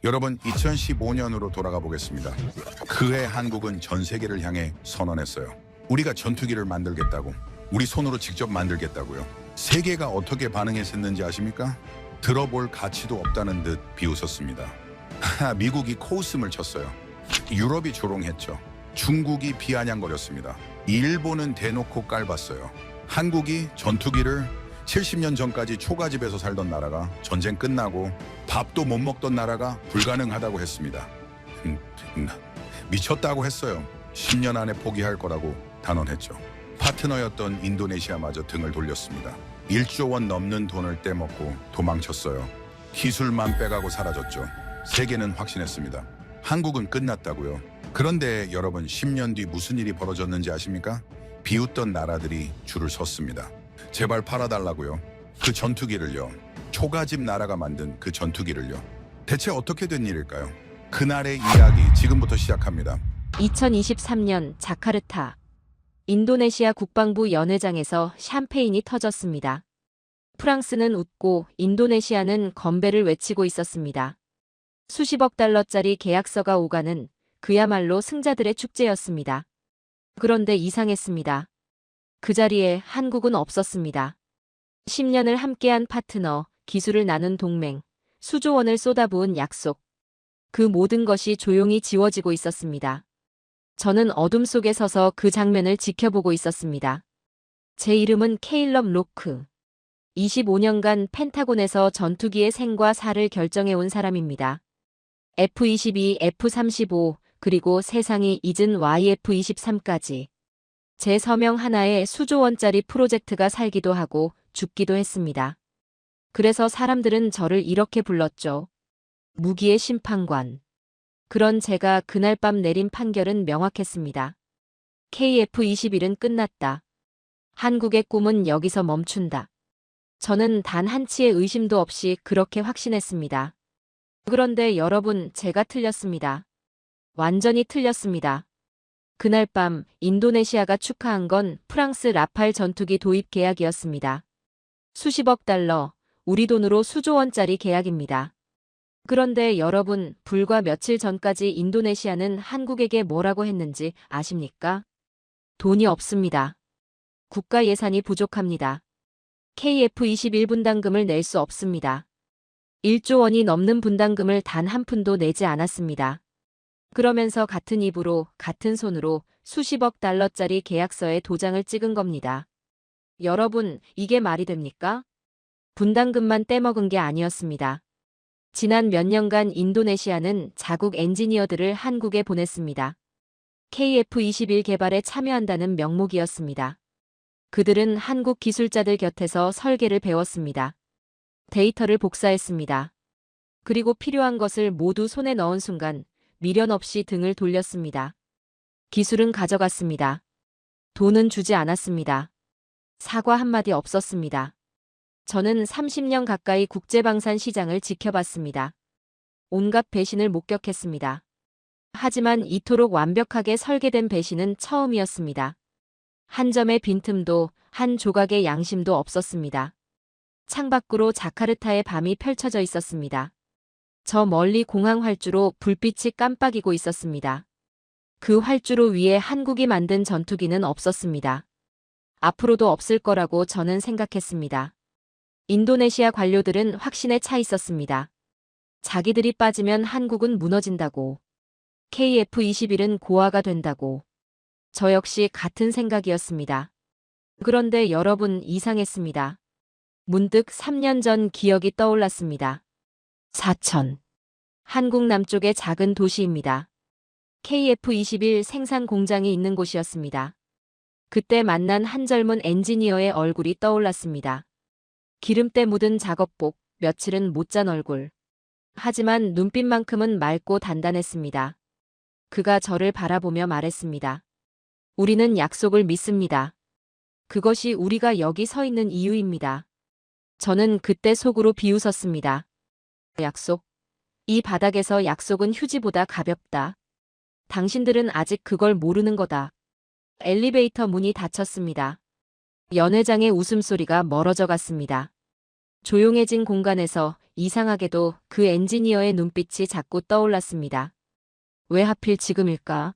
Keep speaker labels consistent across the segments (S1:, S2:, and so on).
S1: 여러분, 2015년으로 돌아가 보겠습니다. 그해 한국은 전 세계를 향해 선언했어요. 우리가 전투기를 만들겠다고. 우리 손으로 직접 만들겠다고요. 세계가 어떻게 반응했었는지 아십니까? 들어볼 가치도 없다는 듯 비웃었습니다. 미국이 코웃음을 쳤어요. 유럽이 조롱했죠. 중국이 비아냥거렸습니다. 일본은 대놓고 깔봤어요. 한국이 전투기를 70년 전까지 초가집에서 살던 나라가 전쟁 끝나고 밥도 못 먹던 나라가 불가능하다고 했습니다. 미쳤다고 했어요. 10년 안에 포기할 거라고 단언했죠. 파트너였던 인도네시아마저 등을 돌렸습니다. 1조 원 넘는 돈을 떼먹고 도망쳤어요. 기술만 빼가고 사라졌죠. 세계는 확신했습니다. 한국은 끝났다고요. 그런데 여러분, 10년 뒤 무슨 일이 벌어졌는지 아십니까? 비웃던 나라들이 줄을 섰습니다. 제발 팔아달라고요. 그 전투기를요. 초가집 나라가 만든 그 전투기를요. 대체 어떻게 된 일일까요? 그날의 이야기 지금부터 시작합니다.
S2: 2023년 자카르타. 인도네시아 국방부 연회장에서 샴페인이 터졌습니다. 프랑스는 웃고 인도네시아는 건배를 외치고 있었습니다. 수십억 달러짜리 계약서가 오가는 그야말로 승자들의 축제였습니다. 그런데 이상했습니다. 그 자리에 한국은 없었습니다. 10년을 함께한 파트너, 기술을 나눈 동맹, 수조 원을 쏟아부은 약속. 그 모든 것이 조용히 지워지고 있었습니다. 저는 어둠 속에 서서 그 장면을 지켜보고 있었습니다. 제 이름은 케일럽 로크. 25년간 펜타곤에서 전투기의 생과 사를 결정해온 사람입니다. F-22, F-35, 그리고 세상이 잊은 YF-23까지. 제 서명 하나에 수조 원짜리 프로젝트가 살기도 하고 죽기도 했습니다. 그래서 사람들은 저를 이렇게 불렀죠. 무기의 심판관. 그런 제가 그날 밤 내린 판결은 명확했습니다. KF-21은 끝났다. 한국의 꿈은 여기서 멈춘다. 저는 단 한치의 의심도 없이 그렇게 확신했습니다. 그런데 여러분, 제가 틀렸습니다. 완전히 틀렸습니다. 그날 밤 인도네시아가 축하한 건 프랑스 라팔 전투기 도입 계약이었습니다. 수십억 달러, 우리 돈으로 수조 원짜리 계약입니다. 그런데 여러분, 불과 며칠 전까지 인도네시아는 한국에게 뭐라고 했는지 아십니까? 돈이 없습니다. 국가 예산이 부족합니다. KF-21 분담금을 낼 수 없습니다. 1조 원이 넘는 분담금을 단 한 푼도 내지 않았습니다. 그러면서 같은 입으로, 같은 손으로 수십억 달러짜리 계약서에 도장을 찍은 겁니다. 여러분, 이게 말이 됩니까? 분담금만 떼먹은 게 아니었습니다. 지난 몇 년간 인도네시아는 자국 엔지니어들을 한국에 보냈습니다. KF-21 개발에 참여한다는 명목이었습니다. 그들은 한국 기술자들 곁에서 설계를 배웠습니다. 데이터를 복사했습니다. 그리고 필요한 것을 모두 손에 넣은 순간 미련 없이 등을 돌렸습니다. 기술은 가져갔습니다. 돈은 주지 않았습니다. 사과 한마디 없었습니다. 저는 30년 가까이 국제방산 시장을 지켜봤습니다. 온갖 배신을 목격했습니다. 하지만 이토록 완벽하게 설계된 배신은 처음이었습니다. 한 점의 빈틈도, 한 조각의 양심도 없었습니다. 창밖으로 자카르타의 밤이 펼쳐져 있었습니다. 저 멀리 공항 활주로 불빛이 깜빡이고 있었습니다. 그 활주로 위에 한국이 만든 전투기는 없었습니다. 앞으로도 없을 거라고 저는 생각했습니다. 인도네시아 관료들은 확신에 차 있었습니다. 자기들이 빠지면 한국은 무너진다고. KF-21은 고아가 된다고. 저 역시 같은 생각이었습니다. 그런데 여러분, 이상했습니다. 문득 3년 전 기억이 떠올랐습니다. 사천. 한국 남쪽의 작은 도시입니다. KF-21 생산 공장이 있는 곳이었습니다. 그때 만난 한 젊은 엔지니어의 얼굴이 떠올랐습니다. 기름때 묻은 작업복, 며칠은 못 잔 얼굴. 하지만 눈빛만큼은 맑고 단단했습니다. 그가 저를 바라보며 말했습니다. 우리는 약속을 믿습니다. 그것이 우리가 여기 서 있는 이유입니다. 저는 그때 속으로 비웃었습니다. 약속? 이 바닥에서 약속은 휴지보다 가볍다. 당신들은 아직 그걸 모르는 거다. 엘리베이터 문이 닫혔습니다. 연회장의 웃음소리가 멀어져 갔습니다. 조용해진 공간에서 이상하게도 그 엔지니어의 눈빛이 자꾸 떠올랐습니다. 왜 하필 지금일까?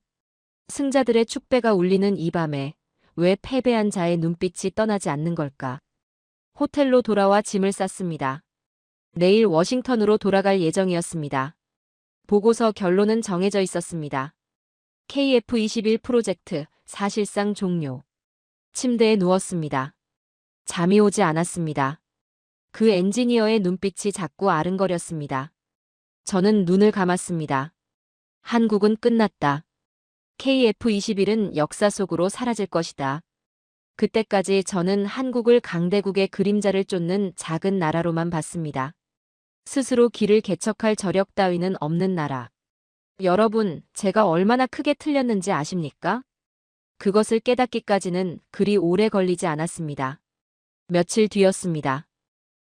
S2: 승자들의 축배가 울리는 이 밤에 왜 패배한 자의 눈빛이 떠나지 않는 걸까? 호텔로 돌아와 짐을 쌌습니다. 내일 워싱턴으로 돌아갈 예정이었습니다. 보고서 결론은 정해져 있었습니다. KF-21 프로젝트 사실상 종료. 침대에 누웠습니다. 잠이 오지 않았습니다. 그 엔지니어의 눈빛이 자꾸 아른거렸습니다. 저는 눈을 감았습니다. 한국은 끝났다. KF-21은 역사 속으로 사라질 것이다. 그때까지 저는 한국을 강대국의 그림자를 쫓는 작은 나라로만 봤습니다. 스스로 길을 개척할 저력 따위는 없는 나라. 여러분, 제가 얼마나 크게 틀렸는지 아십니까? 그것을 깨닫기까지는 그리 오래 걸리지 않았습니다. 며칠 뒤였습니다.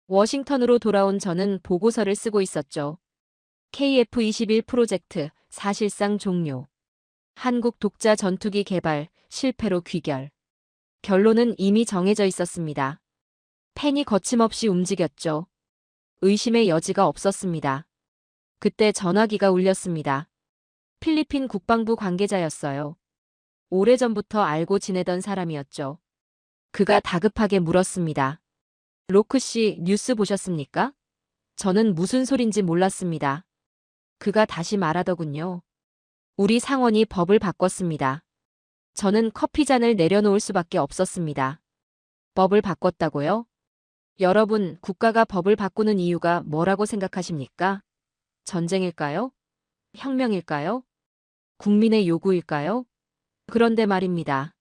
S2: 워싱턴으로 돌아온 저는 보고서를 쓰고 있었죠. KF-21 프로젝트 사실상 종료. 한국 독자 전투기 개발 실패로 귀결. 결론은 이미 정해져 있었습니다. 펜이 거침없이 움직였죠. 의심의 여지가 없었습니다. 그때 전화기가 울렸습니다. 필리핀 국방부 관계자였어요. 오래전부터 알고 지내던 사람이었죠. 그가 다급하게 물었습니다. 로크 씨, 뉴스 보셨습니까? 저는 무슨 소린지 몰랐습니다. 그가 다시 말하더군요. 우리 상원이 법을 바꿨습니다. 저는 커피잔을 내려놓을 수밖에 없었습니다. 법을 바꿨다고요? 여러분, 국가가 법을 바꾸는 이유가 뭐라고 생각하십니까? 전쟁일까요? 혁명일까요? 국민의 요구일까요? 그런데 말입니다.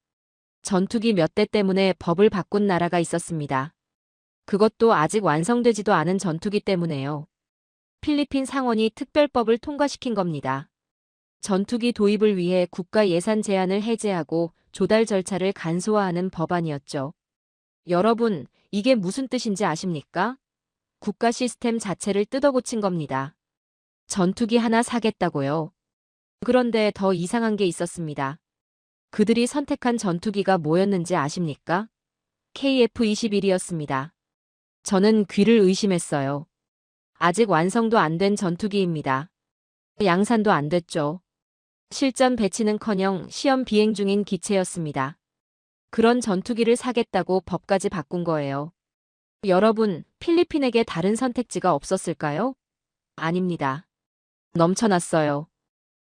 S2: 전투기 몇 대 때문에 법을 바꾼 나라가 있었습니다. 그것도 아직 완성되지도 않은 전투기 때문에요. 필리핀 상원이 특별법을 통과시킨 겁니다. 전투기 도입을 위해 국가 예산 제한을 해제하고 조달 절차를 간소화하는 법안이었죠. 여러분, 이게 무슨 뜻인지 아십니까? 국가 시스템 자체를 뜯어고친 겁니다. 전투기 하나 사겠다고요. 그런데 더 이상한 게 있었습니다. 그들이 선택한 전투기가 뭐였는지 아십니까? KF-21이었습니다. 저는 귀를 의심했어요. 아직 완성도 안 된 전투기입니다. 양산도 안 됐죠. 실전 배치는커녕 시험 비행 중인 기체였습니다. 그런 전투기를 사겠다고 법까지 바꾼 거예요. 여러분, 필리핀에게 다른 선택지가 없었을까요? 아닙니다. 넘쳐났어요.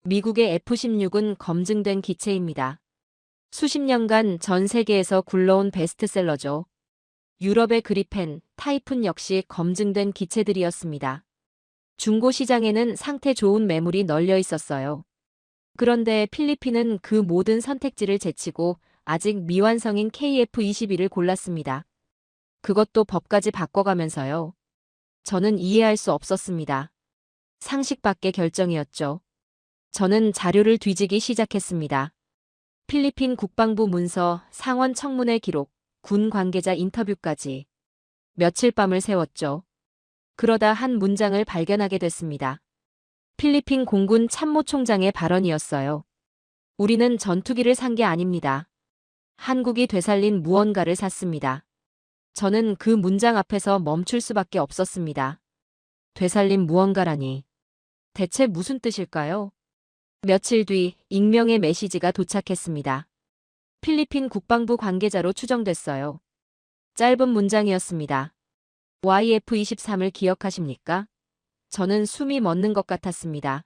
S2: 미국의 F-16은 검증된 기체입니다. 수십 년간 전 세계에서 굴러온 베스트셀러죠. 유럽의 그리펜, 타이푼 역시 검증된 기체들이었습니다. 중고 시장에는 상태 좋은 매물이 널려 있었어요. 그런데 필리핀은 그 모든 선택지를 제치고 아직 미완성인 KF-21을 골랐습니다. 그것도 법까지 바꿔가면서요. 저는 이해할 수 없었습니다. 상식 밖의 결정이었죠. 저는 자료를 뒤지기 시작했습니다. 필리핀 국방부 문서, 상원 청문회 기록, 군 관계자 인터뷰까지. 며칠 밤을 새웠죠. 그러다 한 문장을 발견하게 됐습니다. 필리핀 공군 참모총장의 발언이었어요. 우리는 전투기를 산 게 아닙니다. 한국이 되살린 무언가를 샀습니다. 저는 그 문장 앞에서 멈출 수밖에 없었습니다. 되살린 무언가라니. 대체 무슨 뜻일까요? 며칠 뒤 익명의 메시지가 도착했습니다. 필리핀 국방부 관계자로 추정됐어요. 짧은 문장이었습니다. YF-23을 기억하십니까? 저는 숨이 멎는 것 같았습니다.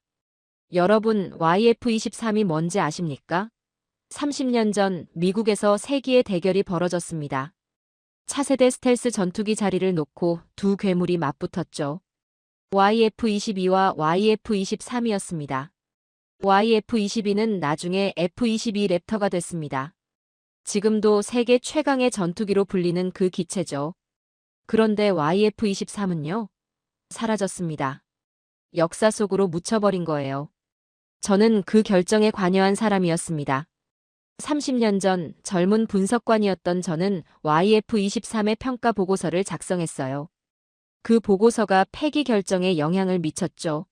S2: 여러분, YF-23이 뭔지 아십니까? 30년 전 미국에서 세기의 대결이 벌어졌습니다. 차세대 스텔스 전투기 자리를 놓고 두 괴물이 맞붙었죠. YF-22와 YF-23이었습니다. YF-22는 나중에 F-22 랩터가 됐습니다. 지금도 세계 최강의 전투기로 불리는 그 기체죠. 그런데 YF-23은요? 사라졌습니다. 역사 속으로 묻혀버린 거예요. 저는 그 결정에 관여한 사람이었습니다. 30년 전 젊은 분석관이었던 저는 YF-23의 평가 보고서를 작성했어요. 그 보고서가 폐기 결정에 영향을 미쳤죠.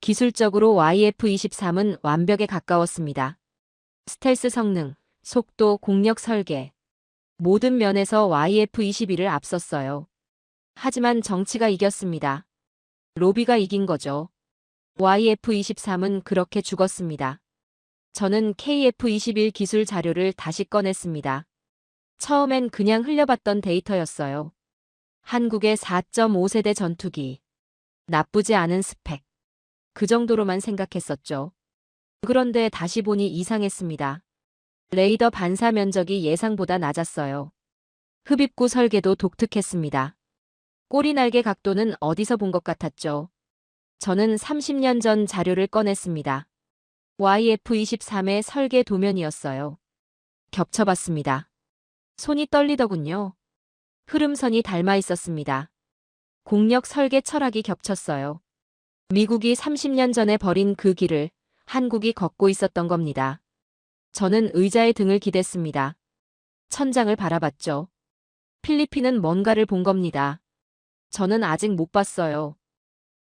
S2: 기술적으로 YF-23은 완벽에 가까웠습니다. 스텔스 성능, 속도, 공력 설계. 모든 면에서 YF-21을 앞섰어요. 하지만 정치가 이겼습니다. 로비가 이긴 거죠. YF-23은 그렇게 죽었습니다. 저는 KF-21 기술 자료를 다시 꺼냈습니다. 처음엔 그냥 흘려봤던 데이터였어요. 한국의 4.5세대 전투기. 나쁘지 않은 스펙. 그 정도로만 생각했었죠. 그런데 다시 보니 이상했습니다. 레이더 반사 면적이 예상보다 낮았어요. 흡입구 설계도 독특했습니다. 꼬리 날개 각도는 어디서 본 것 같았죠. 저는 30년 전 자료를 꺼냈습니다. YF-23의 설계 도면이었어요. 겹쳐봤습니다. 손이 떨리더군요. 흐름선이 닮아 있었습니다. 공력 설계 철학이 겹쳤어요. 미국이 30년 전에 버린 그 길을 한국이 걷고 있었던 겁니다. 저는 의자에 등을 기댔습니다. 천장을 바라봤죠. 필리핀은 뭔가를 본 겁니다. 저는 아직 못 봤어요.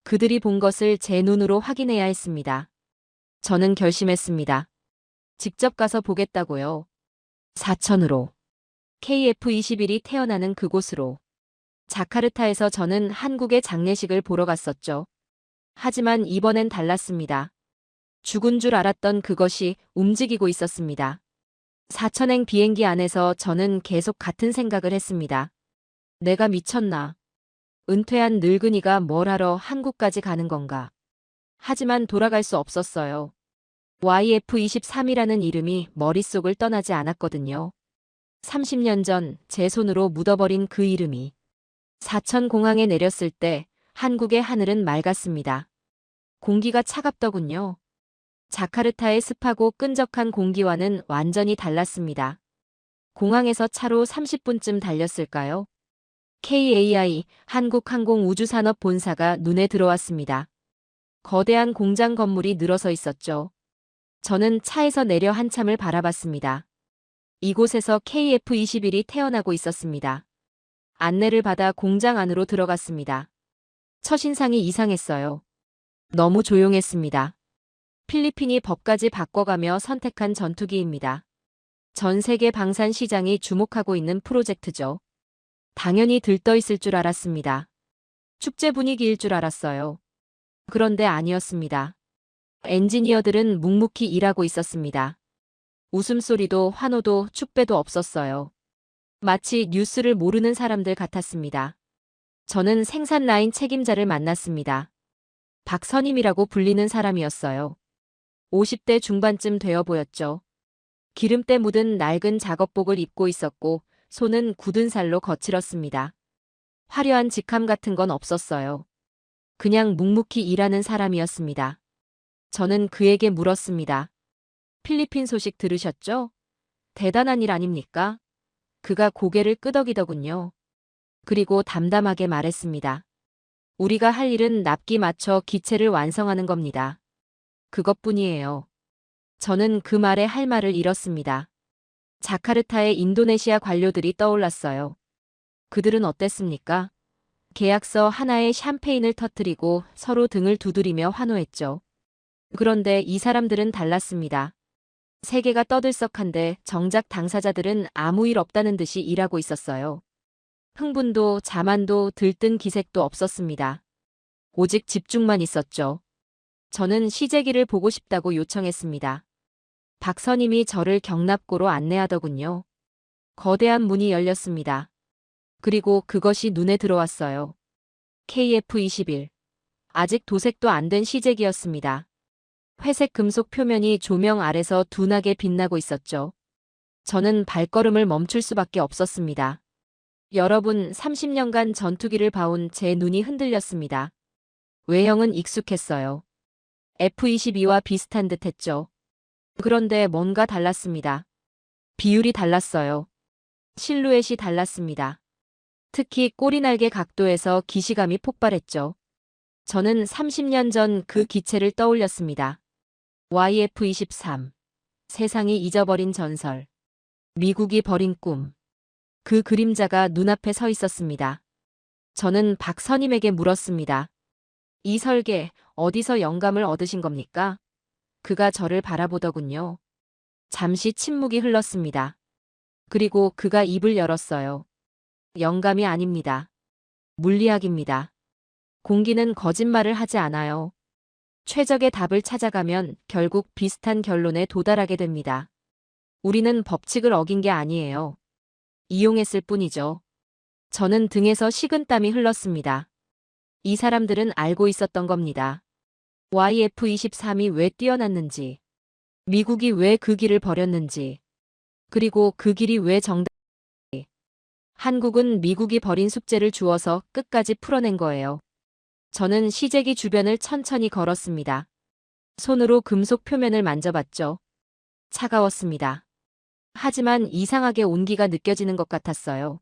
S2: 그들이 본 것을 제 눈으로 확인해야 했습니다. 저는 결심했습니다. 직접 가서 보겠다고요. 사천으로. KF-21이 태어나는 그곳으로. 자카르타에서 저는 한국의 장례식을 보러 갔었죠. 하지만 이번엔 달랐습니다. 죽은 줄 알았던 그것이 움직이고 있었습니다. 사천행 비행기 안에서 저는 계속 같은 생각을 했습니다. 내가 미쳤나? 은퇴한 늙은이가 뭘 하러 한국까지 가는 건가? 하지만 돌아갈 수 없었어요. YF-23이라는 이름이 머릿속을 떠나지 않았거든요. 30년 전 제 손으로 묻어버린 그 이름이. 사천공항에 내렸을 때 한국의 하늘은 맑았습니다. 공기가 차갑더군요. 자카르타의 습하고 끈적한 공기와는 완전히 달랐습니다. 공항에서 차로 30분쯤 달렸을까요? KAI 한국항공우주산업본사가 눈에 들어왔습니다. 거대한 공장 건물이 늘어서 있었죠. 저는 차에서 내려 한참을 바라봤습니다. 이곳에서 KF-21이 태어나고 있었습니다. 안내를 받아 공장 안으로 들어갔습니다. 첫인상이 이상했어요. 너무 조용했습니다. 필리핀이 법까지 바꿔가며 선택한 전투기입니다. 전 세계 방산 시장이 주목하고 있는 프로젝트죠. 당연히 들떠있을 줄 알았습니다. 축제 분위기일 줄 알았어요. 그런데 아니었습니다. 엔지니어들은 묵묵히 일하고 있었습니다. 웃음소리도 환호도 축배도 없었어요. 마치 뉴스를 모르는 사람들 같았습니다. 저는 생산 라인 책임자를 만났습니다. 박선임이라고 불리는 사람이었어요. 50대 중반쯤 되어 보였죠. 기름때 묻은 낡은 작업복을 입고 있었고 손은 굳은 살로 거칠었습니다. 화려한 직함 같은 건 없었어요. 그냥 묵묵히 일하는 사람이었습니다. 저는 그에게 물었습니다. 필리핀 소식 들으셨죠? 대단한 일 아닙니까? 그가 고개를 끄덕이더군요. 그리고 담담하게 말했습니다. 우리가 할 일은 납기 맞춰 기체를 완성하는 겁니다. 그것뿐이에요. 저는 그 말에 할 말을 잃었습니다. 자카르타의 인도네시아 관료들이 떠올랐어요. 그들은 어땠습니까? 계약서 하나에 샴페인을 터뜨리고 서로 등을 두드리며 환호했죠. 그런데 이 사람들은 달랐습니다. 세계가 떠들썩한데 정작 당사자들은 아무 일 없다는 듯이 일하고 있었어요. 흥분도 자만도 들뜬 기색도 없었습니다. 오직 집중만 있었죠. 저는 시제기를 보고 싶다고 요청했습니다. 박선임이 저를 경납고로 안내하더군요. 거대한 문이 열렸습니다. 그리고 그것이 눈에 들어왔어요. KF-21. 아직 도색도 안 된 시제기였습니다. 회색 금속 표면이 조명 아래서 둔하게 빛나고 있었죠. 저는 발걸음을 멈출 수밖에 없었습니다. 여러분, 30년간 전투기를 봐온 제 눈이 흔들렸습니다. 외형은 익숙했어요. F-22와 비슷한 듯 했죠. 그런데 뭔가 달랐습니다. 비율이 달랐어요. 실루엣이 달랐습니다. 특히 꼬리날개 각도에서 기시감이 폭발했죠. 저는 30년 전 그 기체를 떠올렸습니다. YF-23. 세상이 잊어버린 전설. 미국이 버린 꿈. 그 그림자가 눈앞에 서 있었습니다. 저는 박선임에게 물었습니다. 이 설계, 어디서 영감을 얻으신 겁니까? 그가 저를 바라보더군요. 잠시 침묵이 흘렀습니다. 그리고 그가 입을 열었어요. 영감이 아닙니다. 물리학입니다. 공기는 거짓말을 하지 않아요. 최적의 답을 찾아가면 결국 비슷한 결론에 도달하게 됩니다. 우리는 법칙을 어긴 게 아니에요. 이용했을 뿐이죠. 저는 등에서 식은땀이 흘렀습니다. 이 사람들은 알고 있었던 겁니다. YF-23이 왜 뛰어났는지, 미국이 왜 그 길을 버렸는지, 그리고 그 길이 왜 정답인지. 한국은 미국이 버린 숙제를 주어서 끝까지 풀어낸 거예요. 저는 시제기 주변을 천천히 걸었습니다. 손으로 금속 표면을 만져봤죠. 차가웠습니다. 하지만 이상하게 온기가 느껴지는 것 같았어요.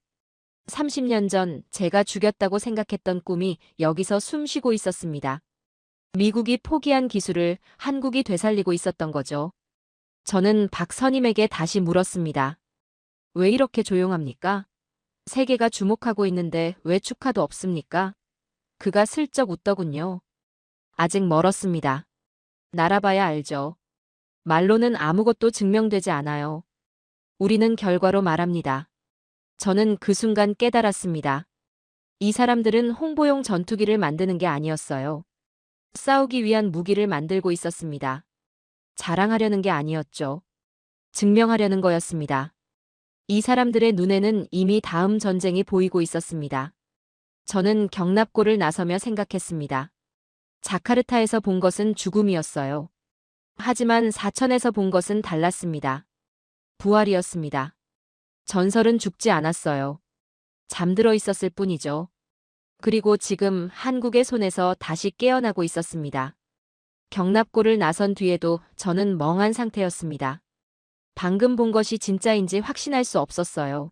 S2: 30년 전 제가 죽였다고 생각했던 꿈이 여기서 숨쉬고 있었습니다. 미국이 포기한 기술을 한국이 되살리고 있었던 거죠. 저는 박선임에게 다시 물었습니다. 왜 이렇게 조용합니까? 세계가 주목하고 있는데 왜 축하도 없습니까? 그가 슬쩍 웃더군요. 아직 멀었습니다. 날아봐야 알죠. 말로는 아무것도 증명되지 않아요. 우리는 결과로 말합니다. 저는 그 순간 깨달았습니다. 이 사람들은 홍보용 전투기를 만드는 게 아니었어요. 싸우기 위한 무기를 만들고 있었습니다. 자랑하려는 게 아니었죠. 증명하려는 거였습니다. 이 사람들의 눈에는 이미 다음 전쟁이 보이고 있었습니다. 저는 경납고를 나서며 생각했습니다. 자카르타에서 본 것은 죽음이었어요. 하지만 사천에서 본 것은 달랐습니다. 부활이었습니다. 전설은 죽지 않았어요. 잠들어 있었을 뿐이죠. 그리고 지금 한국의 손에서 다시 깨어나고 있었습니다. 경납고를 나선 뒤에도 저는 멍한 상태였습니다. 방금 본 것이 진짜인지 확신할 수 없었어요.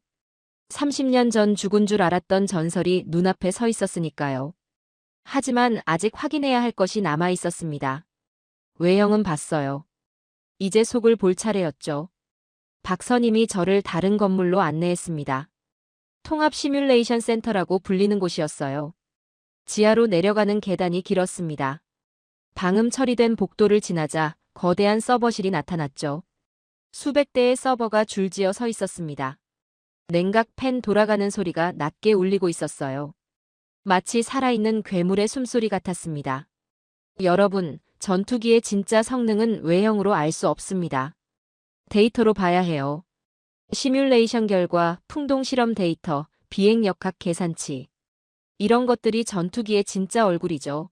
S2: 30년 전 죽은 줄 알았던 전설이 눈앞에 서 있었으니까요. 하지만 아직 확인해야 할 것이 남아 있었습니다. 외형은 봤어요. 이제 속을 볼 차례였죠. 박선임이 저를 다른 건물로 안내했습니다. 통합 시뮬레이션 센터라고 불리는 곳이었어요. 지하로 내려가는 계단이 길었습니다. 방음 처리된 복도를 지나자 거대한 서버실이 나타났죠. 수백 대의 서버가 줄지어 서 있었습니다. 냉각 팬 돌아가는 소리가 낮게 울리고 있었어요. 마치 살아있는 괴물의 숨소리 같았습니다. 여러분, 전투기의 진짜 성능은 외형으로 알 수 없습니다. 데이터로 봐야 해요. 시뮬레이션 결과, 풍동 실험 데이터, 비행 역학 계산치. 이런 것들이 전투기의 진짜 얼굴이죠.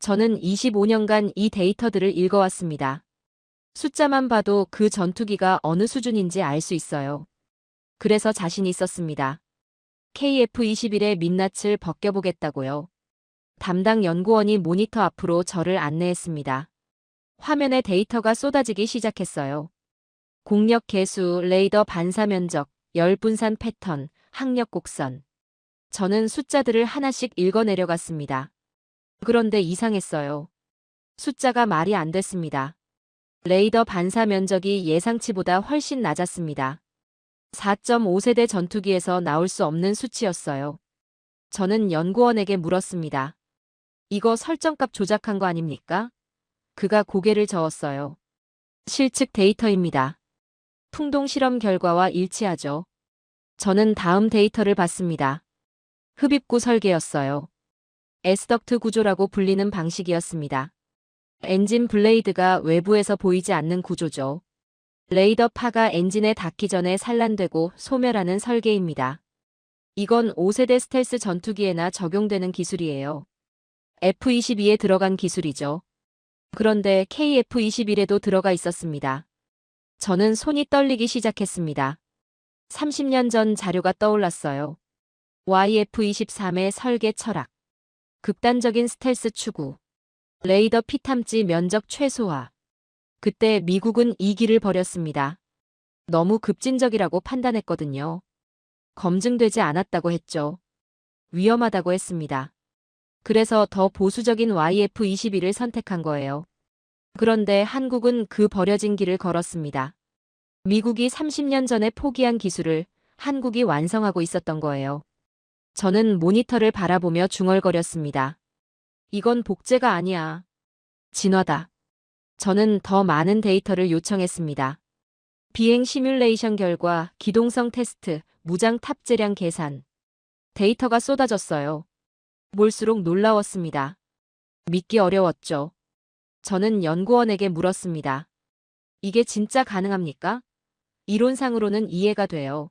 S2: 저는 25년간 이 데이터들을 읽어왔습니다. 숫자만 봐도 그 전투기가 어느 수준인지 알 수 있어요. 그래서 자신이 있었습니다. KF-21의 민낯을 벗겨보겠다고요. 담당 연구원이 모니터 앞으로 저를 안내했습니다. 화면에 데이터가 쏟아지기 시작했어요. 공력 계수, 레이더 반사 면적, 열 분산 패턴, 항력 곡선. 저는 숫자들을 하나씩 읽어 내려갔습니다. 그런데 이상했어요. 숫자가 말이 안 됐습니다. 레이더 반사 면적이 예상치보다 훨씬 낮았습니다. 4.5세대 전투기에서 나올 수 없는 수치였어요. 저는 연구원에게 물었습니다. 이거 설정값 조작한 거 아닙니까? 그가 고개를 저었어요. 실측 데이터입니다. 풍동 실험 결과와 일치하죠. 저는 다음 데이터를 봤습니다. 흡입구 설계였어요. S덕트 구조라고 불리는 방식이었습니다. 엔진 블레이드가 외부에서 보이지 않는 구조죠. 레이더 파가 엔진에 닿기 전에 산란되고 소멸하는 설계입니다. 이건 5세대 스텔스 전투기에나 적용되는 기술이에요. F-22에 들어간 기술이죠. 그런데 KF-21에도 들어가 있었습니다. 저는 손이 떨리기 시작했습니다. 30년 전 자료가 떠올랐어요. YF-23의 설계 철학. 극단적인 스텔스 추구. 레이더 피탐지 면적 최소화. 그때 미국은 이 길을 버렸습니다. 너무 급진적이라고 판단했거든요. 검증되지 않았다고 했죠. 위험하다고 했습니다. 그래서 더 보수적인 YF-21을 선택한 거예요. 그런데 한국은 그 버려진 길을 걸었습니다. 미국이 30년 전에 포기한 기술을 한국이 완성하고 있었던 거예요. 저는 모니터를 바라보며 중얼거렸습니다. 이건 복제가 아니야. 진화다. 저는 더 많은 데이터를 요청했습니다. 비행 시뮬레이션 결과, 기동성 테스트, 무장 탑재량 계산. 데이터가 쏟아졌어요. 볼수록 놀라웠습니다. 믿기 어려웠죠. 저는 연구원에게 물었습니다. 이게 진짜 가능합니까? 이론상으로는 이해가 돼요.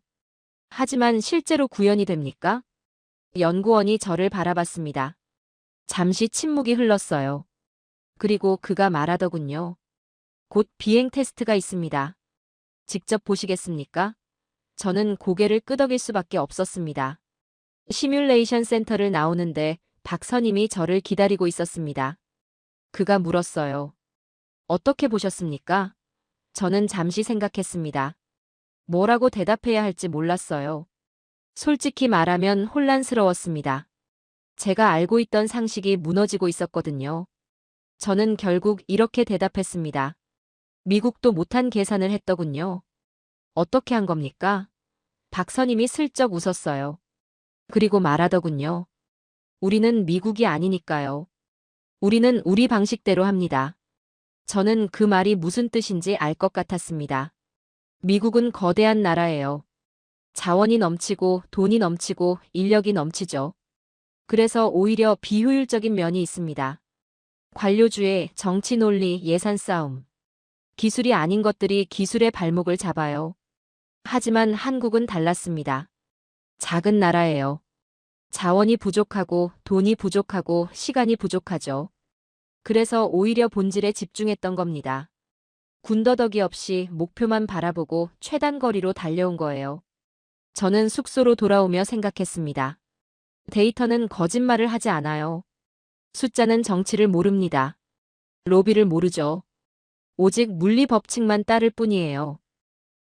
S2: 하지만 실제로 구현이 됩니까? 연구원이 저를 바라봤습니다. 잠시 침묵이 흘렀어요. 그리고 그가 말하더군요. 곧 비행 테스트가 있습니다. 직접 보시겠습니까? 저는 고개를 끄덕일 수밖에 없었습니다. 시뮬레이션 센터를 나오는데 박선임이 저를 기다리고 있었습니다. 그가 물었어요. 어떻게 보셨습니까? 저는 잠시 생각했습니다. 뭐라고 대답해야 할지 몰랐어요. 솔직히 말하면 혼란스러웠습니다. 제가 알고 있던 상식이 무너지고 있었거든요. 저는 결국 이렇게 대답했습니다. 미국도 못한 계산을 했더군요. 어떻게 한 겁니까? 박선임이 슬쩍 웃었어요. 그리고 말하더군요. 우리는 미국이 아니니까요. 우리는 우리 방식대로 합니다. 저는 그 말이 무슨 뜻인지 알 것 같았습니다. 미국은 거대한 나라예요. 자원이 넘치고 돈이 넘치고 인력이 넘치죠. 그래서 오히려 비효율적인 면이 있습니다. 관료주의, 정치 논리, 예산 싸움. 기술이 아닌 것들이 기술의 발목을 잡아요. 하지만 한국은 달랐습니다. 작은 나라예요. 자원이 부족하고 돈이 부족하고 시간이 부족하죠. 그래서 오히려 본질에 집중했던 겁니다. 군더더기 없이 목표만 바라보고 최단 거리로 달려온 거예요. 저는 숙소로 돌아오며 생각했습니다. 데이터는 거짓말을 하지 않아요. 숫자는 정치를 모릅니다. 로비를 모르죠. 오직 물리 법칙만 따를 뿐이에요.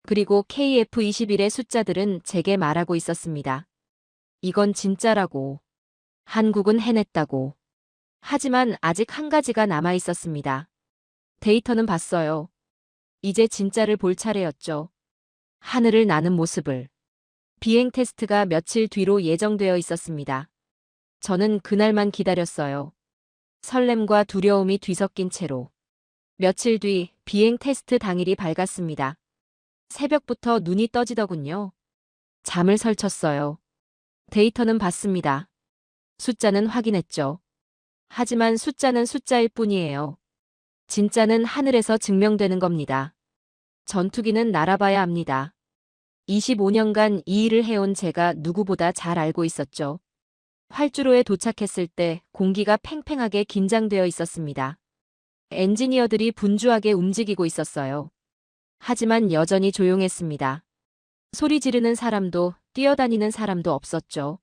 S2: 그리고 KF-21의 숫자들은 제게 말하고 있었습니다. 이건 진짜라고. 한국은 해냈다고. 하지만 아직 한 가지가 남아 있었습니다. 데이터는 봤어요. 이제 진짜를 볼 차례였죠. 하늘을 나는 모습을. 비행 테스트가 며칠 뒤로 예정되어 있었습니다. 저는 그날만 기다렸어요. 설렘과 두려움이 뒤섞인 채로. 며칠 뒤 비행 테스트 당일이 밝았습니다. 새벽부터 눈이 떠지더군요. 잠을 설쳤어요. 데이터는 봤습니다. 숫자는 확인했죠. 하지만 숫자는 숫자일 뿐이에요. 진짜는 하늘에서 증명되는 겁니다. 전투기는 날아봐야 합니다. 25년간 이 일을 해온 제가 누구보다 잘 알고 있었죠. 활주로에 도착했을 때 공기가 팽팽하게 긴장되어 있었습니다. 엔지니어들이 분주하게 움직이고 있었어요. 하지만 여전히 조용했습니다. 소리 지르는 사람도 뛰어다니는 사람도 없었죠.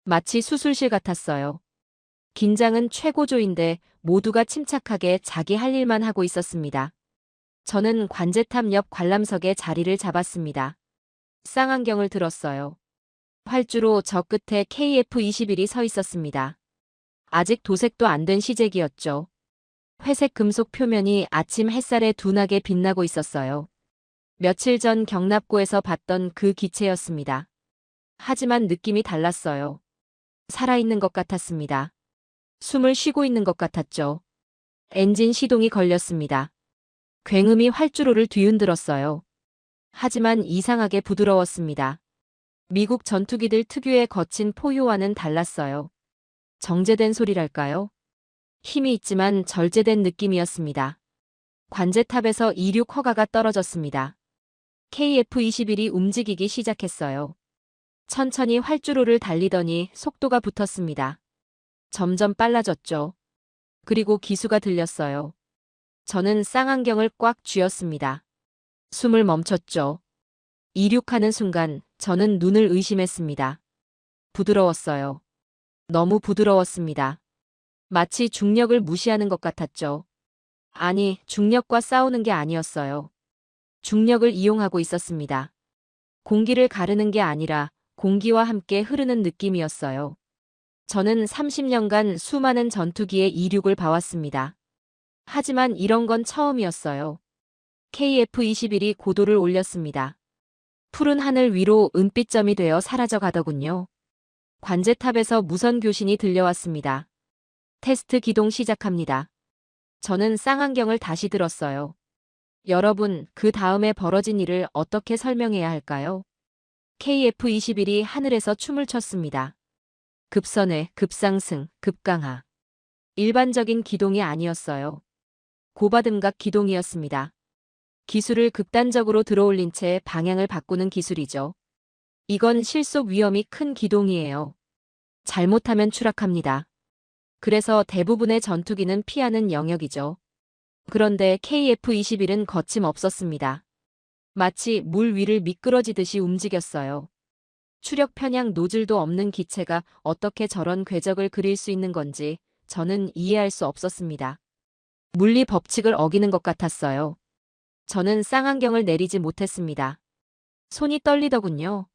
S2: 마치 수술실 같았어요. 긴장은 최고조인데 모두가 침착하게 자기 할 일만 하고 있었습니다. 저는 관제탑 옆 관람석에 자리를 잡았습니다. 쌍안경을 들었어요. 활주로 저 끝에 KF-21이 서 있었습니다. 아직 도색도 안 된 시제기였죠. 회색 금속 표면이 아침 햇살에 둔하게 빛나고 있었어요. 며칠 전 경납고에서 봤던 그 기체였습니다. 하지만 느낌이 달랐어요. 살아있는 것 같았습니다. 숨을 쉬고 있는 것 같았죠. 엔진 시동이 걸렸습니다. 굉음이 활주로를 뒤흔들었어요. 하지만 이상하게 부드러웠습니다. 미국 전투기들 특유의 거친 포효와는 달랐어요. 정제된 소리랄까요? 힘이 있지만 절제된 느낌이었습니다. 관제탑에서 이륙 허가가 떨어졌습니다. KF-21이 움직이기 시작했어요. 천천히 활주로를 달리더니 속도가 붙었습니다. 점점 빨라졌죠. 그리고 기수가 들렸어요. 저는 쌍안경을 꽉 쥐었습니다. 숨을 멈췄죠. 이륙하는 순간 저는 눈을 의심했습니다. 부드러웠어요. 너무 부드러웠습니다. 마치 중력을 무시하는 것 같았죠. 아니, 중력과 싸우는 게 아니었어요. 중력을 이용하고 있었습니다. 공기를 가르는 게 아니라 공기와 함께 흐르는 느낌이었어요. 저는 30년간 수많은 전투기의 이륙을 봐왔습니다. 하지만 이런 건 처음이었어요. KF-21이 고도를 올렸습니다. 푸른 하늘 위로 은빛점이 되어 사라져 가더군요. 관제탑에서 무선 교신이 들려왔습니다. 테스트 기동 시작합니다. 저는 쌍안경을 다시 들었어요. 여러분, 그 다음에 벌어진 일을 어떻게 설명해야 할까요? KF-21이 하늘에서 춤을 췄습니다. 급선회, 급상승, 급강하. 일반적인 기동이 아니었어요. 고바등각 기동이었습니다. 기술을 극단적으로 들어올린 채 방향을 바꾸는 기술이죠. 이건 실속 위험이 큰 기동이에요. 잘못하면 추락합니다. 그래서 대부분의 전투기는 피하는 영역이죠. 그런데 KF-21은 거침없었습니다. 마치 물 위를 미끄러지듯이 움직였어요. 추력 편향 노즐도 없는 기체가 어떻게 저런 궤적을 그릴 수 있는 건지 저는 이해할 수 없었습니다. 물리 법칙을 어기는 것 같았어요. 저는 쌍안경을 내리지 못했습니다. 손이 떨리더군요.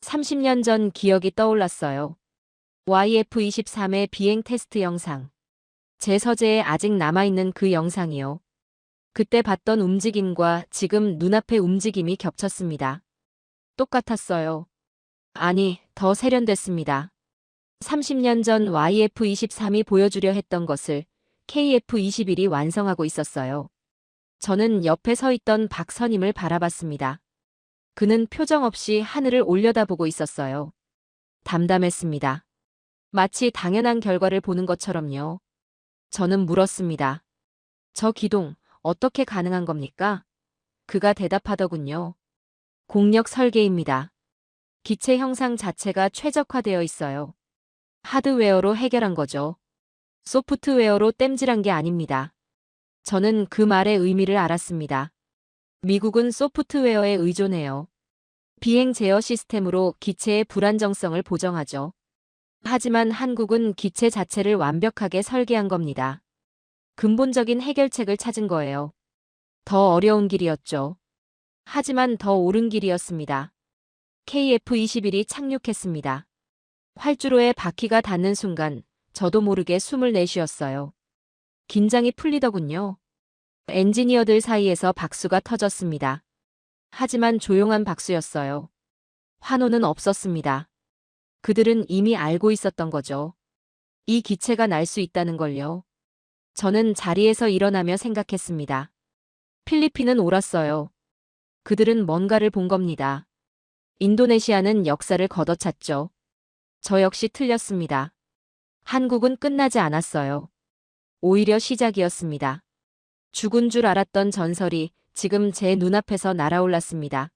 S2: 30년 전 기억이 떠올랐어요. YF-23의 비행 테스트 영상. 제 서재에 아직 남아있는 그 영상이요. 그때 봤던 움직임과 지금 눈앞의 움직임이 겹쳤습니다. 똑같았어요. 아니, 더 세련됐습니다. 30년 전 YF-23이 보여주려 했던 것을 KF-21이 완성하고 있었어요. 저는 옆에 서 있던 박선임을 바라봤습니다. 그는 표정 없이 하늘을 올려다보고 있었어요. 담담했습니다. 마치 당연한 결과를 보는 것처럼요. 저는 물었습니다. 저 기동, 어떻게 가능한 겁니까? 그가 대답하더군요. 공력 설계입니다. 기체 형상 자체가 최적화되어 있어요. 하드웨어로 해결한 거죠. 소프트웨어로 땜질한 게 아닙니다. 저는 그 말의 의미를 알았습니다. 미국은 소프트웨어에 의존해요. 비행 제어 시스템으로 기체의 불안정성을 보정하죠. 하지만 한국은 기체 자체를 완벽하게 설계한 겁니다. 근본적인 해결책을 찾은 거예요. 더 어려운 길이었죠. 하지만 더 옳은 길이었습니다. KF-21이 착륙했습니다. 활주로에 바퀴가 닿는 순간 저도 모르게 숨을 내쉬었어요. 긴장이 풀리더군요. 엔지니어들 사이에서 박수가 터졌습니다. 하지만 조용한 박수였어요. 환호는 없었습니다. 그들은 이미 알고 있었던 거죠. 이 기체가 날 수 있다는 걸요. 저는 자리에서 일어나며 생각했습니다. 필리핀은 옳았어요. 그들은 뭔가를 본 겁니다. 인도네시아는 역사를 걷어찼죠. 저 역시 틀렸습니다. 한국은 끝나지 않았어요. 오히려 시작이었습니다. 죽은 줄 알았던 전설이 지금 제 눈앞에서 날아올랐습니다.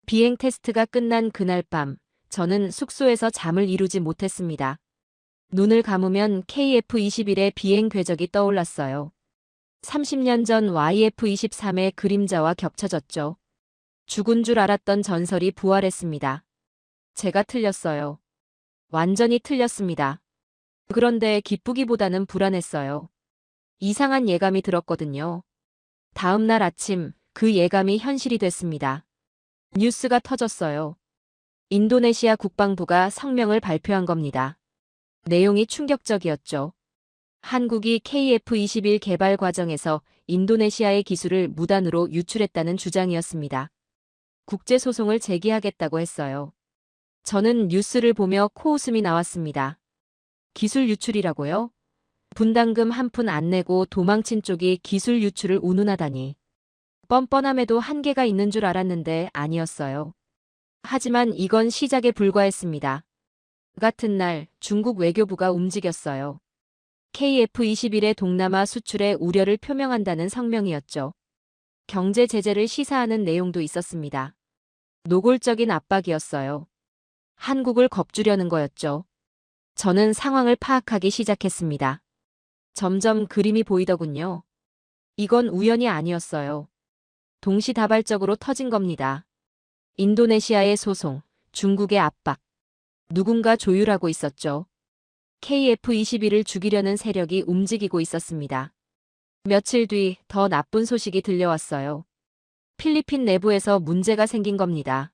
S2: 비행 테스트가 끝난 그날 밤, 저는 숙소에서 잠을 이루지 못했습니다. 눈을 감으면 KF-21의 비행 궤적이 떠올랐어요. 30년 전 YF-23의 그림자와 겹쳐졌죠. 죽은 줄 알았던 전설이 부활했습니다. 제가 틀렸어요. 완전히 틀렸습니다. 그런데 기쁘기보다는 불안했어요. 이상한 예감이 들었거든요. 다음 날 아침 그 예감이 현실이 됐습니다. 뉴스가 터졌어요. 인도네시아 국방부가 성명을 발표한 겁니다. 내용이 충격적이었죠. 한국이 KF-21 개발 과정에서 인도네시아의 기술을 무단으로 유출했다는 주장이었습니다. 국제소송을 제기하겠다고 했어요. 저는 뉴스를 보며 코웃음이 나왔습니다. 기술 유출이라고요? 분담금 한 푼 안 내고 도망친 쪽이 기술 유출을 운운하다니. 뻔뻔함에도 한계가 있는 줄 알았는데 아니었어요. 하지만 이건 시작에 불과했습니다. 같은 날 중국 외교부가 움직였어요. KF-21의 동남아 수출에 우려를 표명한다는 성명이었죠. 경제 제재를 시사하는 내용도 있었습니다. 노골적인 압박이었어요. 한국을 겁주려는 거였죠. 저는 상황을 파악하기 시작했습니다. 점점 그림이 보이더군요. 이건 우연이 아니었어요. 동시다발적으로 터진 겁니다. 인도네시아의 소송, 중국의 압박. 누군가 조율하고 있었죠. KF-21을 죽이려는 세력이 움직이고 있었습니다. 며칠 뒤 더 나쁜 소식이 들려왔어요. 필리핀 내부에서 문제가 생긴 겁니다.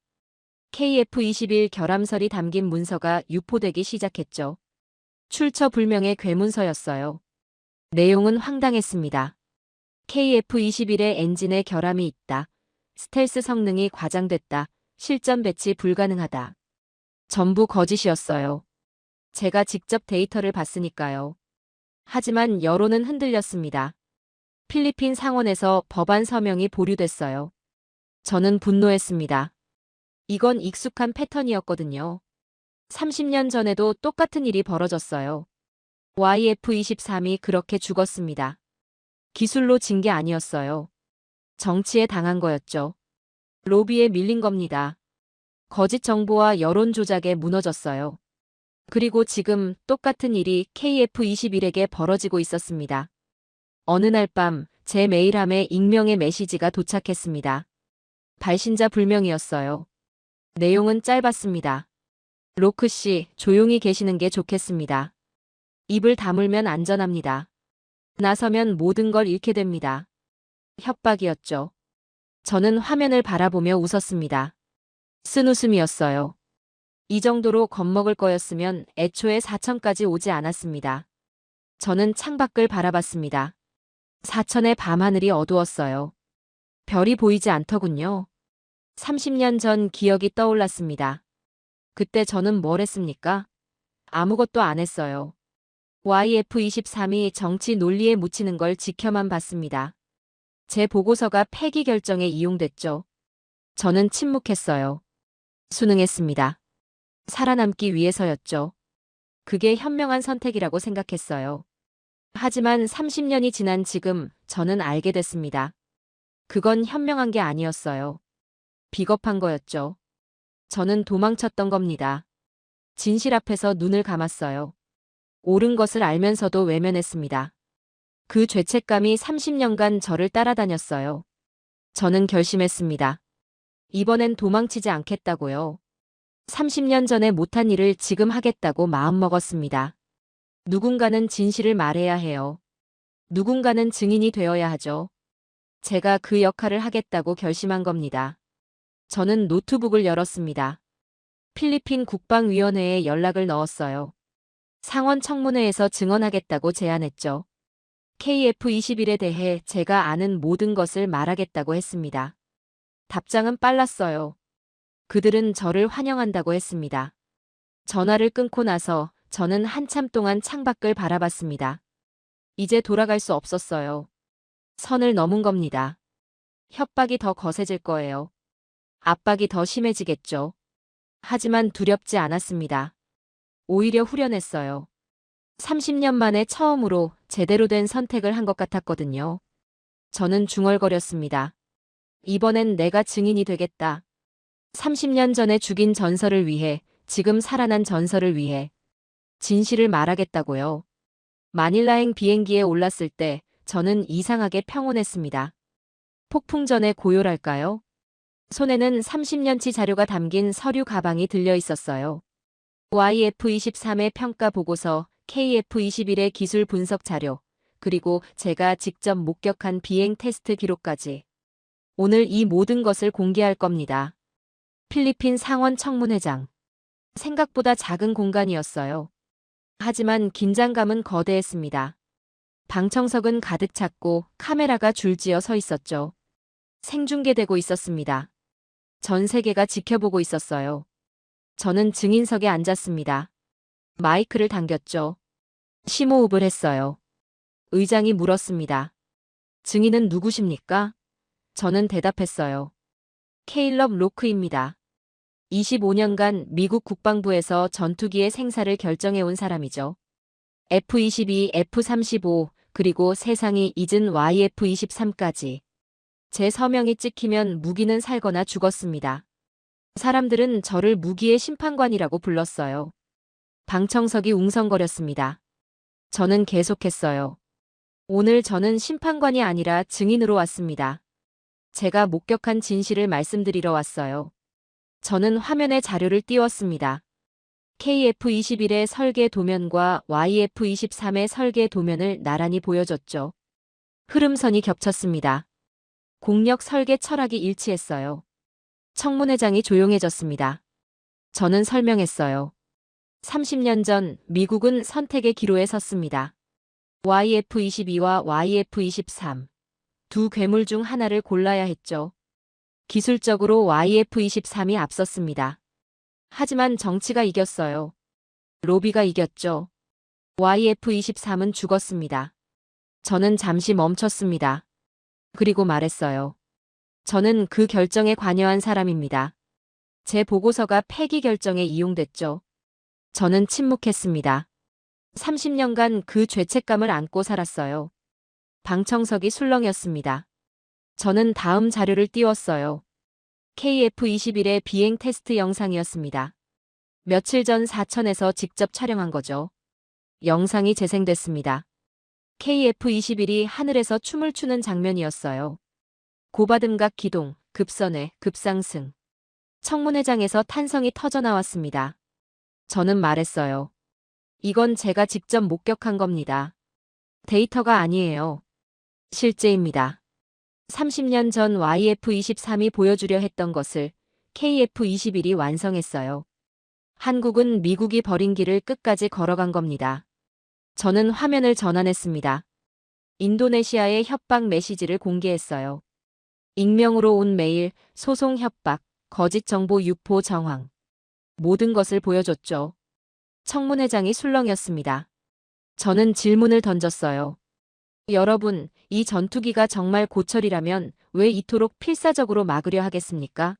S2: KF-21 결함설이 담긴 문서가 유포되기 시작했죠. 출처불명의 괴문서였어요. 내용은 황당했습니다. KF-21의 엔진에 결함이 있다. 스텔스 성능이 과장됐다. 실전 배치 불가능하다. 전부 거짓이었어요. 제가 직접 데이터를 봤으니까요. 하지만 여론은 흔들렸습니다. 필리핀 상원에서 법안 서명이 보류됐어요. 저는 분노했습니다. 이건 익숙한 패턴이었거든요. 30년 전에도 똑같은 일이 벌어졌어요. YF-23이 그렇게 죽었습니다. 기술로 진 게 아니었어요. 정치에 당한 거였죠. 로비에 밀린 겁니다. 거짓 정보와 여론 조작에 무너졌어요. 그리고 지금 똑같은 일이 KF-21에게 벌어지고 있었습니다. 어느 날 밤 제 메일함에 익명의 메시지가 도착했습니다. 발신자 불명이었어요. 내용은 짧았습니다. 로크 씨, 조용히 계시는 게 좋겠습니다. 입을 다물면 안전합니다. 나서면 모든 걸 잃게 됩니다. 협박이었죠. 저는 화면을 바라보며 웃었습니다. 쓴 웃음이었어요. 이 정도로 겁먹을 거였으면 애초에 사천까지 오지 않았습니다. 저는 창밖을 바라봤습니다. 사천의 밤하늘이 어두웠어요. 별이 보이지 않더군요. 30년 전 기억이 떠올랐습니다. 그때 저는 뭘 했습니까? 아무것도 안 했어요. YF-23이 정치 논리에 묻히는 걸 지켜만 봤습니다. 제 보고서가 폐기 결정에 이용됐죠. 저는 침묵했어요. 순응했습니다. 살아남기 위해서였죠. 그게 현명한 선택이라고 생각했어요. 하지만 30년이 지난 지금 저는 알게 됐습니다. 그건 현명한 게 아니었어요. 비겁한 거였죠. 저는 도망쳤던 겁니다. 진실 앞에서 눈을 감았어요. 옳은 것을 알면서도 외면했습니다. 그 죄책감이 30년간 저를 따라다녔어요. 저는 결심했습니다. 이번엔 도망치지 않겠다고요. 30년 전에 못한 일을 지금 하겠다고 마음먹었습니다. 누군가는 진실을 말해야 해요. 누군가는 증인이 되어야 하죠. 제가 그 역할을 하겠다고 결심한 겁니다. 저는 노트북을 열었습니다. 필리핀 국방위원회에 연락을 넣었어요. 상원 청문회에서 증언하겠다고 제안했죠. KF-21에 대해 제가 아는 모든 것을 말하겠다고 했습니다. 답장은 빨랐어요. 그들은 저를 환영한다고 했습니다. 전화를 끊고 나서 저는 한참 동안 창밖을 바라봤습니다. 이제 돌아갈 수 없었어요. 선을 넘은 겁니다. 협박이 더 거세질 거예요. 압박이 더 심해지겠죠. 하지만 두렵지 않았습니다. 오히려 후련했어요. 30년 만에 처음으로 제대로 된 선택을 한 것 같았거든요. 저는 중얼거렸습니다. 이번엔 내가 증인이 되겠다. 30년 전에 죽인 전설을 위해, 지금 살아난 전설을 위해 진실을 말하겠다고요. 마닐라행 비행기에 올랐을 때 저는 이상하게 평온했습니다. 폭풍 전의 고요랄까요? 손에는 30년치 자료가 담긴 서류 가방이 들려 있었어요. YF-23의 평가 보고서, KF-21의 기술 분석 자료, 그리고 제가 직접 목격한 비행 테스트 기록까지. 오늘 이 모든 것을 공개할 겁니다. 필리핀 상원 청문회장. 생각보다 작은 공간이었어요. 하지만 긴장감은 거대했습니다. 방청석은 가득 찼고 카메라가 줄지어 서 있었죠. 생중계되고 있었습니다. 전 세계가 지켜보고 있었어요. 저는 증인석에 앉았습니다. 마이크를 당겼죠. 심호흡을 했어요. 의장이 물었습니다. 증인은 누구십니까? 저는 대답했어요. 케일럽 로크입니다. 25년간 미국 국방부에서 전투기의 생사를 결정해온 사람이죠. F-22, F-35, 그리고 세상이 잊은 YF-23까지. 제 서명이 찍히면 무기는 살거나 죽었습니다. 사람들은 저를 무기의 심판관이라고 불렀어요. 방청석이 웅성거렸습니다. 저는 계속했어요. 오늘 저는 심판관이 아니라 증인으로 왔습니다. 제가 목격한 진실을 말씀드리러 왔어요. 저는 화면에 자료를 띄웠습니다. KF-21의 설계 도면과 YF-23의 설계 도면을 나란히 보여줬죠. 흐름선이 겹쳤습니다. 공력 설계 철학이 일치했어요. 청문회장이 조용해졌습니다. 저는 설명했어요. 30년 전 미국은 선택의 기로에 섰습니다. YF-22와 YF-23. 두 괴물 중 하나를 골라야 했죠. 기술적으로 YF-23이 앞섰습니다. 하지만 정치가 이겼어요. 로비가 이겼죠. YF-23은 죽었습니다. 저는 잠시 멈췄습니다. 그리고 말했어요. 저는 그 결정에 관여한 사람입니다. 제 보고서가 폐기 결정에 이용됐죠. 저는 침묵했습니다. 30년간 그 죄책감을 안고 살았어요. 방청석이 술렁이었습니다. 저는 다음 자료를 띄웠어요. KF-21의 비행 테스트 영상이었습니다. 며칠 전 사천에서 직접 촬영한 거죠. 영상이 재생됐습니다. KF-21이 하늘에서 춤을 추는 장면이었어요. 고바등각 기동, 급선회, 급상승. 청문회장에서 탄성이 터져나왔습니다. 저는 말했어요. 이건 제가 직접 목격한 겁니다. 데이터가 아니에요. 실제입니다. 30년 전 YF-23이 보여주려 했던 것을 KF-21이 완성했어요. 한국은 미국이 버린 길을 끝까지 걸어간 겁니다. 저는 화면을 전환했습니다. 인도네시아의 협박 메시지를 공개했어요. 익명으로 온 메일, 소송 협박, 거짓 정보 유포 정황. 모든 것을 보여줬죠. 청문회장이 술렁였습니다. 저는 질문을 던졌어요. 여러분, 이 전투기가 정말 고철이라면 왜 이토록 필사적으로 막으려 하겠습니까?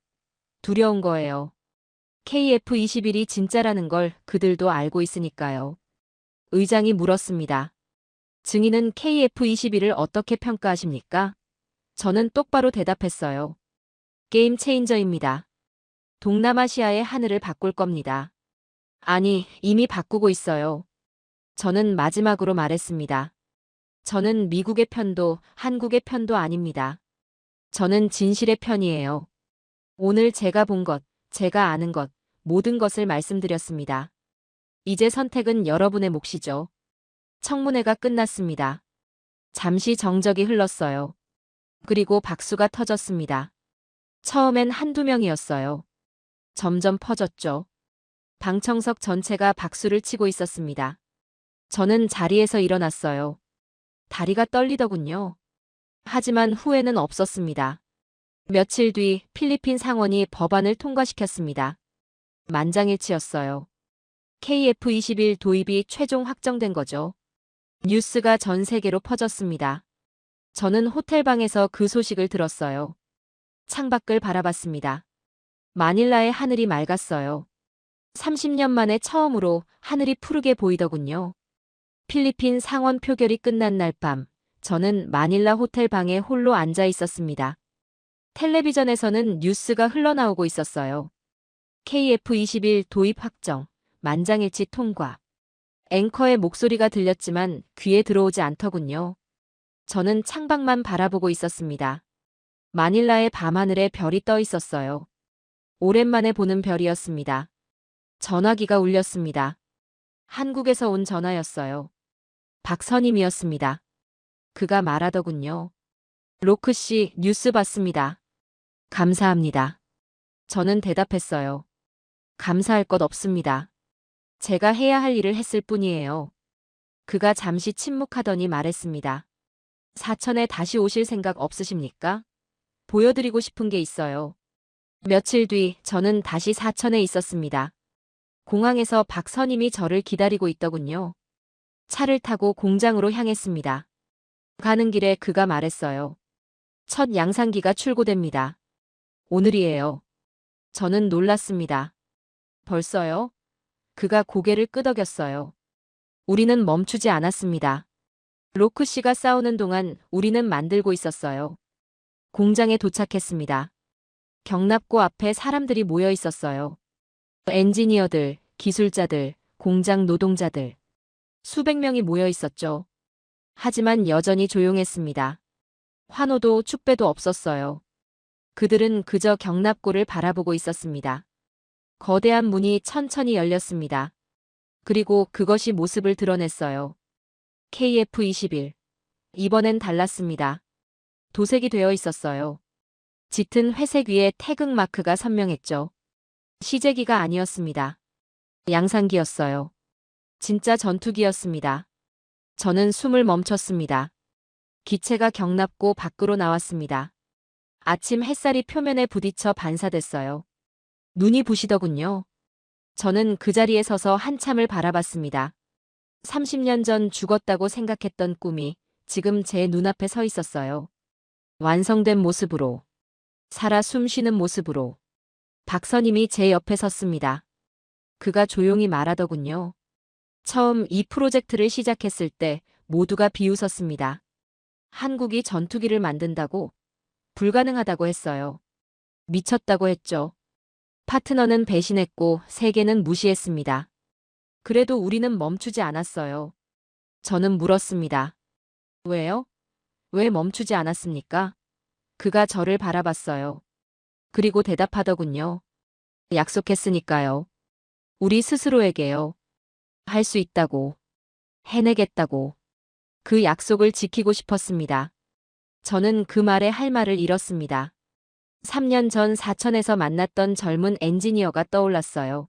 S2: 두려운 거예요. KF-21이 진짜라는 걸 그들도 알고 있으니까요. 의장이 물었습니다. 증인은 KF-21을 어떻게 평가하십니까? 저는 똑바로 대답했어요. 게임 체인저입니다. 동남아시아의 하늘을 바꿀 겁니다. 아니, 이미 바꾸고 있어요. 저는 마지막으로 말했습니다. 저는 미국의 편도, 한국의 편도 아닙니다. 저는 진실의 편이에요. 오늘 제가 본 것, 제가 아는 것, 모든 것을 말씀드렸습니다. 이제 선택은 여러분의 몫이죠. 청문회가 끝났습니다. 잠시 정적이 흘렀어요. 그리고 박수가 터졌습니다. 처음엔 한두 명이었어요. 점점 퍼졌죠. 방청석 전체가 박수를 치고 있었습니다. 저는 자리에서 일어났어요. 다리가 떨리더군요. 하지만 후회는 없었습니다. 며칠 뒤 필리핀 상원이 법안을 통과시켰습니다. 만장일치였어요. KF-21 도입이 최종 확정된 거죠. 뉴스가 전 세계로 퍼졌습니다. 저는 호텔방에서 그 소식을 들었어요. 창밖을 바라봤습니다. 마닐라의 하늘이 맑았어요. 30년 만에 처음으로 하늘이 푸르게 보이더군요. 필리핀 상원 표결이 끝난 날 밤, 저는 마닐라 호텔 방에 홀로 앉아 있었습니다. 텔레비전에서는 뉴스가 흘러나오고 있었어요. KF-21 도입 확정, 만장일치 통과. 앵커의 목소리가 들렸지만 귀에 들어오지 않더군요. 저는 창밖만 바라보고 있었습니다. 마닐라의 밤하늘에 별이 떠 있었어요. 오랜만에 보는 별이었습니다. 전화기가 울렸습니다. 한국에서 온 전화였어요. 박선임이었습니다. 그가 말하더군요. 로크 씨, 뉴스 봤습니다. 감사합니다. 저는 대답했어요. 감사할 것 없습니다. 제가 해야 할 일을 했을 뿐이에요. 그가 잠시 침묵하더니 말했습니다. 사천에 다시 오실 생각 없으십니까? 보여드리고 싶은 게 있어요. 며칠 뒤 저는 다시 사천에 있었습니다. 공항에서 박선임이 저를 기다리고 있더군요. 차를 타고 공장으로 향했습니다. 가는 길에 그가 말했어요. 첫 양산기가 출고됩니다. 오늘이에요. 저는 놀랐습니다. 벌써요? 그가 고개를 끄덕였어요. 우리는 멈추지 않았습니다. 로크 씨가 싸우는 동안 우리는 만들고 있었어요. 공장에 도착했습니다. 경납고 앞에 사람들이 모여 있었어요. 엔지니어들, 기술자들, 공장 노동자들. 수백 명이 모여 있었죠. 하지만 여전히 조용했습니다. 환호도 축배도 없었어요. 그들은 그저 경납고를 바라보고 있었습니다. 거대한 문이 천천히 열렸습니다. 그리고 그것이 모습을 드러냈어요. KF-21. 이번엔 달랐습니다. 도색이 되어 있었어요. 짙은 회색 위에 태극 마크가 선명했죠. 시제기가 아니었습니다. 양산기였어요. 진짜 전투기였습니다. 저는 숨을 멈췄습니다. 기체가 경납고 밖으로 나왔습니다. 아침 햇살이 표면에 부딪혀 반사됐어요. 눈이 부시더군요. 저는 그 자리에 서서 한참을 바라봤습니다. 30년 전 죽었다고 생각했던 꿈이 지금 제 눈앞에 서 있었어요. 완성된 모습으로, 살아 숨쉬는 모습으로. 박선임이 제 옆에 섰습니다. 그가 조용히 말하더군요. 처음 이 프로젝트를 시작했을 때 모두가 비웃었습니다. 한국이 전투기를 만든다고? 불가능하다고 했어요. 미쳤다고 했죠. 파트너는 배신했고 세계는 무시했습니다. 그래도 우리는 멈추지 않았어요. 저는 물었습니다. 왜요? 왜 멈추지 않았습니까? 그가 저를 바라봤어요. 그리고 대답하더군요. 약속했으니까요. 우리 스스로에게요. 할 수 있다고. 해내겠다고. 그 약속을 지키고 싶었습니다. 저는 그 말에 할 말을 잃었습니다. 3년 전 사천에서 만났던 젊은 엔지니어가 떠올랐어요.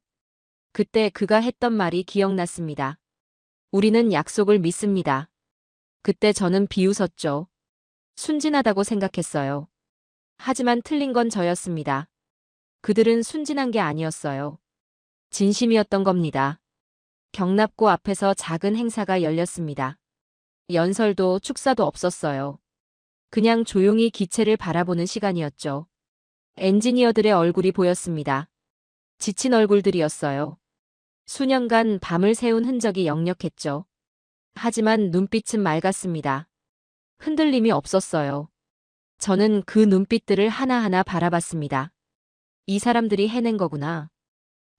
S2: 그때 그가 했던 말이 기억났습니다. 우리는 약속을 믿습니다. 그때 저는 비웃었죠. 순진하다고 생각했어요. 하지만 틀린 건 저였습니다. 그들은 순진한 게 아니었어요. 진심이었던 겁니다. 경납고 앞에서 작은 행사가 열렸습니다. 연설도 축사도 없었어요. 그냥 조용히 기체를 바라보는 시간이었죠. 엔지니어들의 얼굴이 보였습니다. 지친 얼굴들이었어요. 수년간 밤을 새운 흔적이 역력했죠. 하지만 눈빛은 맑았습니다. 흔들림이 없었어요. 저는 그 눈빛들을 하나하나 바라봤습니다. 이 사람들이 해낸 거구나.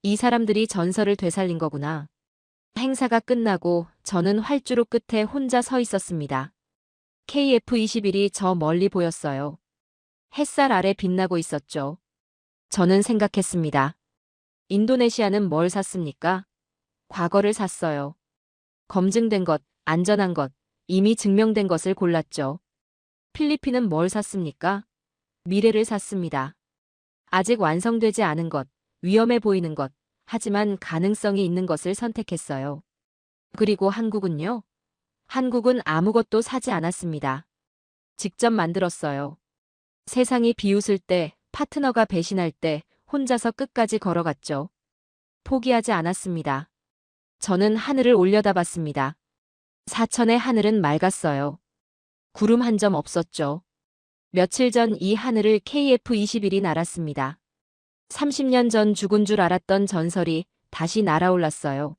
S2: 이 사람들이 전설을 되살린 거구나. 행사가 끝나고 저는 활주로 끝에 혼자 서 있었습니다. KF-21이 저 멀리 보였어요. 햇살 아래 빛나고 있었죠. 저는 생각했습니다. 인도네시아는 뭘 샀습니까? 과거를 샀어요. 검증된 것, 안전한 것, 이미 증명된 것을 골랐죠. 필리핀은 뭘 샀습니까? 미래를 샀습니다. 아직 완성되지 않은 것, 위험해 보이는 것, 하지만 가능성이 있는 것을 선택했어요. 그리고 한국은요? 한국은 아무것도 사지 않았습니다. 직접 만들었어요. 세상이 비웃을 때, 파트너가 배신할 때 혼자서 끝까지 걸어갔죠. 포기하지 않았습니다. 저는 하늘을 올려다봤습니다. 사천의 하늘은 맑았어요. 구름 한 점 없었죠. 며칠 전 이 하늘을 KF-21이 날았습니다. 30년 전 죽은 줄 알았던 전설이 다시 날아올랐어요.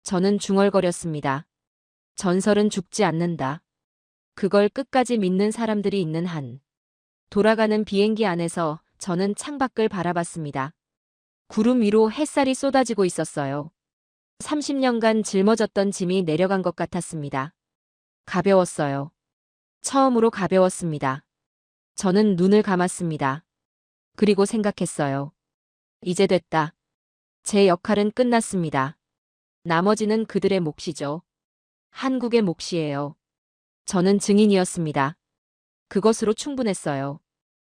S2: 저는 중얼거렸습니다. 전설은 죽지 않는다. 그걸 끝까지 믿는 사람들이 있는 한. 돌아가는 비행기 안에서 저는 창밖을 바라봤습니다. 구름 위로 햇살이 쏟아지고 있었어요. 30년간 짊어졌던 짐이 내려간 것 같았습니다. 가벼웠어요. 처음으로 가벼웠습니다. 저는 눈을 감았습니다. 그리고 생각했어요. 이제 됐다. 제 역할은 끝났습니다. 나머지는 그들의 몫이죠. 한국의 몫이에요. 저는 증인이었습니다. 그것으로 충분했어요.